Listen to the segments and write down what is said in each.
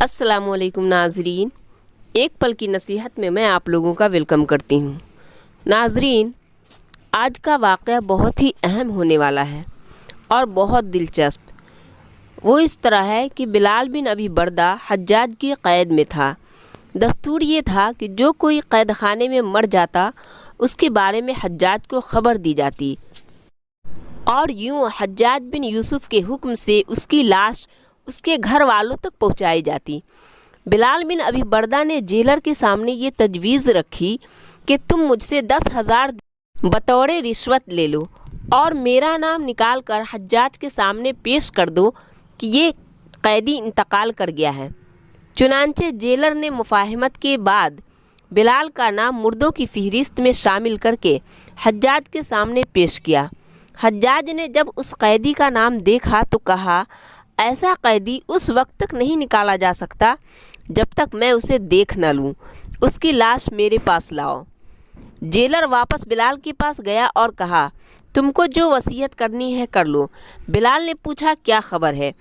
السلام علیکم ناظرین، ایک پل کی نصیحت میں آپ لوگوں کا ویلکم کرتی ہوں۔ ناظرین، آج کا واقعہ بہت ہی اہم ہونے والا ہے اور بہت دلچسپ۔ وہ اس طرح ہے کہ بلال بن ابی بردہ حجاج کی قید میں تھا۔ دستور یہ تھا کہ جو کوئی قید خانے میں مر جاتا اس کے بارے میں حجاج کو خبر دی جاتی اور یوں حجاج بن یوسف کے حکم سے اس کی لاش اس کے گھر والوں تک پہنچائی جاتی۔ بلال بن ابی بردہ نے جیلر کے سامنے یہ تجویز رکھی کہ تم مجھ سے 10,000 بطور رشوت لے لو اور میرا نام نکال کر حجاج کے سامنے پیش کر دو کہ یہ قیدی انتقال کر گیا ہے۔ چنانچہ جیلر نے مفاہمت کے بعد بلال کا نام مردوں کی فہرست میں شامل کر کے حجاج کے سامنے پیش کیا۔ حجاج نے جب اس قیدی کا نام دیکھا تو کہا، ایسا قیدی اس وقت تک نہیں نکالا جا سکتا جب تک میں اسے دیکھ نہ لوں، اس کی لاش میرے پاس لاؤ۔ جیلر واپس بلال کے پاس گیا اور کہا، تم کو جو وصیت کرنی ہے کر لو۔ بلال نے پوچھا، کیا خبر ہے؟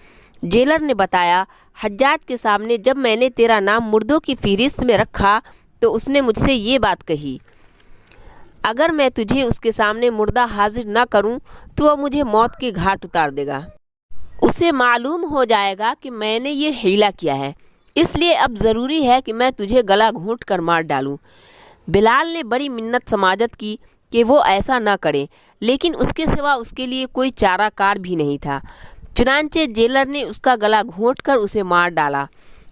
جیلر نے بتایا، حجاج کے سامنے جب میں نے تیرا نام مردوں کی فہرست میں رکھا تو اس نے مجھ سے یہ بات کہی، اگر میں تجھے اس کے سامنے مردہ حاضر نہ کروں تو وہ مجھے موت کے گھاٹ اتار دے گا۔ اسے معلوم ہو جائے گا کہ میں نے یہ حیلہ کیا ہے، اس لیے اب ضروری ہے کہ میں تجھے گلا گھونٹ کر مار ڈالوں۔ بلال نے بڑی منت سماجت کی کہ وہ ایسا نہ کرے، لیکن اس کے سوا اس کے لیے کوئی چارہ کار بھی نہیں تھا۔ چنانچہ جیلر نے اس کا گلا گھونٹ کر اسے مار ڈالا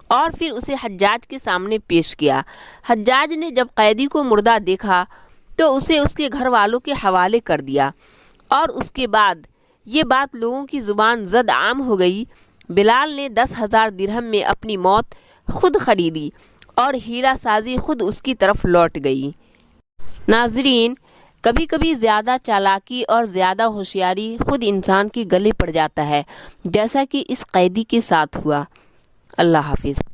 اور پھر اسے حجاج کے سامنے پیش کیا۔ حجاج نے جب قیدی کو مردہ دیکھا تو اسے اس کے گھر والوں کے حوالے کر دیا اور اس کے بعد یہ بات لوگوں کی زبان زد عام ہو گئی۔ بلال نے 10,000 درہم میں اپنی موت خود خریدی اور ہیرا سازی خود اس کی طرف لوٹ گئی۔ ناظرین، کبھی کبھی زیادہ چالاکی اور زیادہ ہوشیاری خود انسان کے گلے پڑ جاتا ہے، جیسا کہ اس قیدی کے ساتھ ہوا۔ اللہ حافظ۔